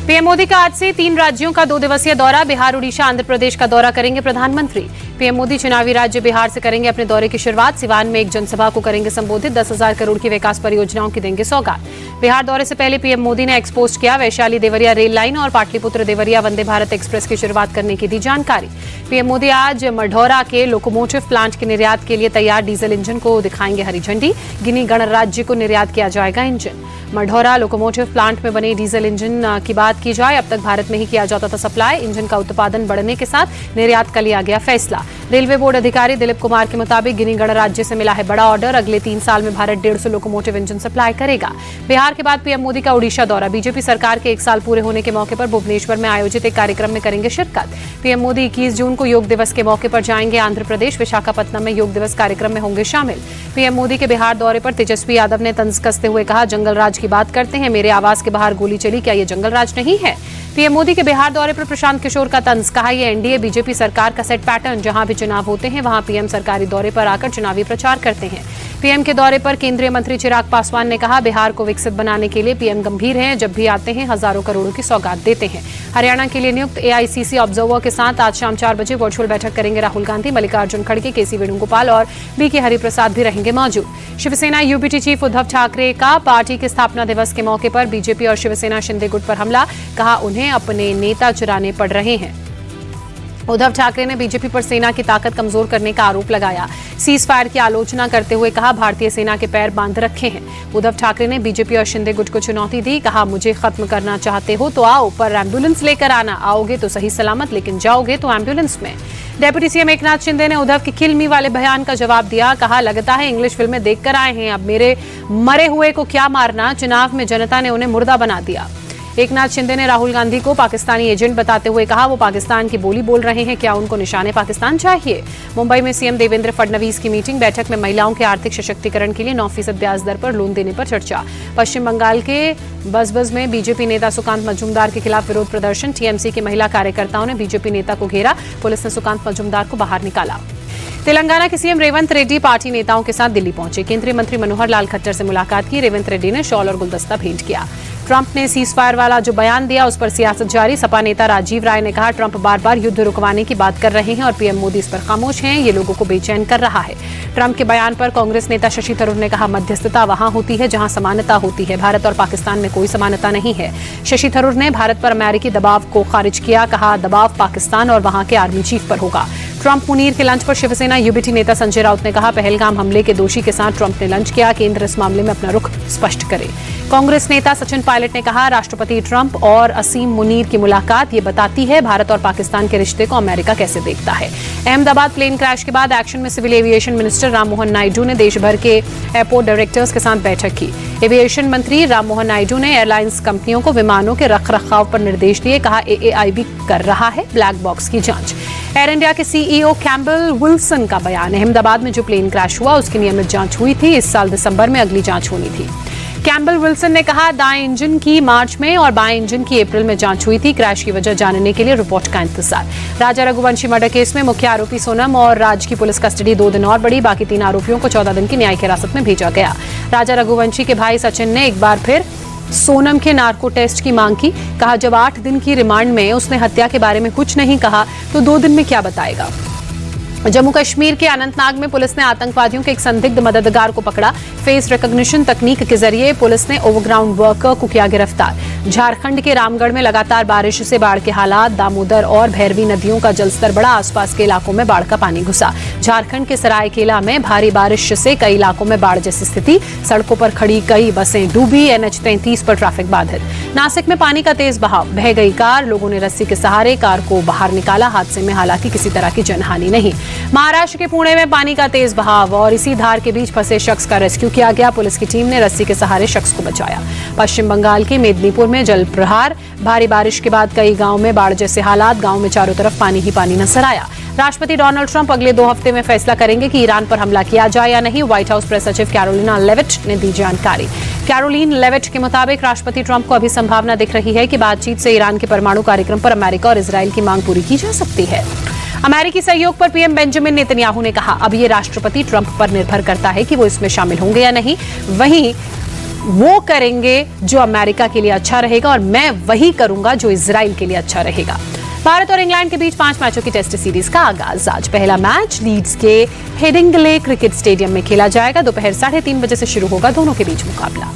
PM Modi का आज से 3 राज्यों का 2 दिवसीय दौरा। बिहार, उड़ीसा, आंध्र प्रदेश का दौरा करेंगे प्रधानमंत्री। पीएम मोदी चुनावी राज्य बिहार से करेंगे अपने दौरे की शुरुआत। सिवान में एक जनसभा को करेंगे संबोधित। 10,000 करोड़ की विकास परियोजनाओं की देंगे सौगात। बिहार दौरे से पहले पीएम मोदी ने एक्सपोज किया वैशाली देवरिया रेल लाइन और पाटलिपुत्र देवरिया वंदे भारत एक्सप्रेस की शुरुआत करने की दी जानकारी। पीएम मोदी आज मढ़ौरा के लोकोमोटिव प्लांट के निर्यात के लिए तैयार डीजल इंजन को दिखाएंगे हरी झंडी। गिनी गणराज्य को निर्यात किया जाएगा इंजन। मढ़ौरा लोकोमोटिव प्लांट में बने डीजल इंजन की बात की जाए, अब तक भारत में ही किया जाता था सप्लाई। इंजन का उत्पादन बढ़ने के साथ निर्यात का लिया गया फैसला। रेलवे बोर्ड अधिकारी दिलीप कुमार के मुताबिक गिनी गणराज्य से मिला है बड़ा ऑर्डर। अगले 3 साल में भारत 150 लोकोमोटिव इंजन सप्लाई करेगा। बिहार के बाद पीएम मोदी का उड़ीसा दौरा। बीजेपी सरकार के 1 साल पूरे होने के मौके पर भुवनेश्वर में आयोजित एक कार्यक्रम में करेंगे शिरकत। पीएम मोदी 21 जून को योग दिवस के मौके पर जाएंगे आंध्र प्रदेश। विशाखापत्तनम में योग दिवस कार्यक्रम में होंगे शामिल। पीएम मोदी के बिहार दौरे पर तेजस्वी यादव ने तंज कसते हुए कहा, जंगल राज की बात करते हैं, मेरे आवास के बाहर गोली चली, क्या ये जंगल राज नहीं है? पीएम मोदी के बिहार दौरे पर प्रशांत किशोर का तंज, कहा ये एनडीए बीजेपी सरकार का सेट पैटर्न, जहां भी चुनाव होते हैं वहां पीएम सरकारी दौरे पर आकर चुनावी प्रचार करते हैं। पीएम के दौरे पर केंद्रीय मंत्री चिराग पासवान ने कहा, बिहार को विकसित बनाने के लिए पीएम गंभीर हैं, जब भी आते हैं हजारों करोड़ों की सौगात देते हैं। हरियाणा के लिए नियुक्त एआईसीसी ऑब्जर्वर के साथ आज शाम 4 बजे वर्चुअल बैठक करेंगे राहुल गांधी। मल्लिकार्जुन खड़गे, केसी वेणुगोपाल और बीके हरिप्रसाद भी रहेंगे मौजूद। शिवसेना यूबीटी चीफ उद्धव ठाकरे का पार्टी के स्थापना दिवस के मौके पर बीजेपी और शिवसेना शिंदे गुट पर हमला, कहा उन्हें अपने नेता चुराने पड़ रहे हैं। उद्धव ठाकरे ने बीजेपी पर सेना की ताकत कमजोर करने का आरोप लगाया। सीज फायर की आलोचना करते हुए कहा, भारतीय सेना के पैर बांध रखे हैं। उद्धव ठाकरे ने बीजेपी और शिंदे गुट को चुनौती दी, कहा मुझे खत्म करना चाहते हो तो आओ, पर एम्बुलेंस लेकर आना, आओगे तो सही सलामत, लेकिन जाओगे तो एम्बुलेंस में। डेप्यूटी सीएम एकनाथ शिंदे ने उद्धव की किल मी वाले बयान का जवाब दिया, कहा लगता है इंग्लिश फिल्में देखकर आए हैं, अब मेरे मरे हुए को क्या मारना, चुनाव में जनता ने उन्हें मुर्दा बना दिया। एकनाथ शिंदे ने राहुल गांधी को पाकिस्तानी एजेंट बताते हुए कहा, वो पाकिस्तान की बोली बोल रहे हैं, क्या उनको निशाने पाकिस्तान चाहिए? मुंबई में सीएम देवेंद्र फडणवीस की मीटिंग, बैठक में महिलाओं के आर्थिक सशक्तिकरण के लिए 9% ब्याज दर पर लोन देने पर चर्चा। पश्चिम बंगाल के बजबज में बीजेपी नेता सुकांत मजूमदार के खिलाफ विरोध प्रदर्शन। टीएमसी के महिला कार्यकर्ताओं ने बीजेपी नेता को घेरा, पुलिस ने सुकांत मजूमदार को बाहर निकाला। तेलंगाना के सीएम रेवंत रेड्डी पार्टी नेताओं के साथ दिल्ली पहुंचे। केंद्रीय मंत्री मनोहर लाल खट्टर से मुलाकात की। रेवंत रेड्डी ने शॉल और गुलदस्ता भेंट किया। ट्रंप ने सीज फायर वाला जो बयान दिया उस पर सियासत जारी। सपा नेता राजीव राय ने कहा, ट्रंप बार बार युद्ध रुकवाने की बात कर रहे हैं और पीएम मोदी इस पर खामोश हैं, ये लोगों को बेचैन कर रहा है। ट्रंप के बयान पर कांग्रेस नेता शशि थरूर ने कहा, मध्यस्थता वहां होती है जहां समानता होती है, भारत और पाकिस्तान में कोई समानता नहीं है। शशि थरूर ने भारत पर अमेरिकी दबाव को खारिज किया, कहा दबाव पाकिस्तान और वहां के आर्मी चीफ पर होगा। ट्रंप मुनीर के लंच पर शिवसेना यूबीटी नेता संजय राउत ने कहा, पहलगाम हमले के दोषी के साथ ट्रंप ने लंच किया, केंद्र इस मामले में अपना रुख स्पष्ट करे। कांग्रेस नेता सचिन पायलट ने कहा, राष्ट्रपति ट्रंप और असीम मुनीर की मुलाकात ये बताती है भारत और पाकिस्तान के रिश्ते को अमेरिका कैसे देखता है। अहमदाबाद प्लेन क्रैश के बाद एक्शन में civil aviation minister Rammohan Naidu ने देश भर के एयरपोर्ट डायरेक्टर्स के साथ बैठक की। एविएशन मंत्री राममोहन नायडू ने एयरलाइंस कंपनियों को विमानों के रखरखाव पर निर्देश दिए, कहा एएआईबी कर रहा है ब्लैक बॉक्स की जांच। एयर इंडिया के सीईओ कैम्बल विल्सन का बयान, अहमदाबाद में जो प्लेन क्रैश हुआ उसकी नियमित जांच हुई थी, इस साल दिसंबर में अगली जांच होनी थी। कैम्बल विल्सन ने कहा, दाएं इंजन की मार्च में और बाएं इंजन की अप्रैल में जांच हुई थी, क्रैश की वजह जानने के लिए रिपोर्ट का इंतजार। राजा रघुवंशी मर्डर केस में मुख्य आरोपी सोनम और राज की पुलिस कस्टडी 2 दिन और बढ़ी, बाकी 3 आरोपियों को 14 दिन की न्यायिक हिरासत में भेजा गया। राजा रघुवंशी के भाई सचिन ने एक बार फिर सोनम के नार्को टेस्ट की मांग की, कहा जब 8 दिन की रिमांड में उसने हत्या के बारे में कुछ नहीं कहा तो 2 दिन में क्या बताएगा। जम्मू कश्मीर के अनंतनाग में पुलिस ने आतंकवादियों के एक संदिग्ध मददगार को पकड़ा। फेस रिकॉग्निशन तकनीक के जरिए पुलिस ने ओवरग्राउंड वर्कर को किया गिरफ्तार। झारखंड के रामगढ़ में लगातार बारिश से बाढ़ के हालात, दामोदर और भैरवी नदियों का जलस्तर बढ़ा, आसपास के इलाकों में बाढ़ का पानी घुसा। झारखंड के सरायकेला में भारी बारिश से कई इलाकों में बाढ़ जैसी स्थिति, सड़कों पर खड़ी कई बसें डूबी, NH 33 पर ट्रैफिक बाधित। नासिक में पानी का तेज बहाव, बह गई कार, लोगों ने रस्सी के सहारे कार को बाहर निकाला, हादसे में हालांकि किसी तरह की जनहानि नहीं। महाराष्ट्र के पुणे में पानी का तेज बहाव और इसी धार के बीच फंसे शख्स का रेस्क्यू किया गया, पुलिस की टीम ने रस्सी के सहारे शख्स को बचाया। पश्चिम बंगाल के मेदिनीपुर में जल प्रहार, भारी बारिश के बाद कई गांव में बाढ़ जैसे हालात, गांव में चारों तरफ पानी ही पानी नजर आया। राष्ट्रपति डोनाल्ड ट्रंप अगले 2 हफ्ते में फैसला करेंगे कि ईरान पर हमला किया जाए या नहीं, व्हाइट हाउस प्रेस सचिव कैरोलिना लेविट ने दी जानकारी। कैरोलिन लेविट के मुताबिक राष्ट्रपति ट्रंप को अभी संभावना दिख रही है कि बातचीत से ईरान के परमाणु कार्यक्रम पर अमेरिका और इजरायल की मांग पूरी की जा सकती है। अमेरिकी सहयोग पर पीएम बेंजामिन नेतन्याहू ने कहा, अब ये राष्ट्रपति ट्रंप पर निर्भर करता है कि वो इसमें शामिल होंगे या नहीं। वहीं वो करेंगे जो अमेरिका के लिए अच्छा रहेगा और मैं वही करूंगा जो इजराइल के लिए अच्छा रहेगा। भारत और इंग्लैंड के बीच 5 मैचों की टेस्ट सीरीज का आगाज आज। पहला मैच लीड्स के हेडिंग्ले क्रिकेट स्टेडियम में खेला जाएगा। दोपहर 3:30 बजे से शुरू होगा दोनों के बीच मुकाबला।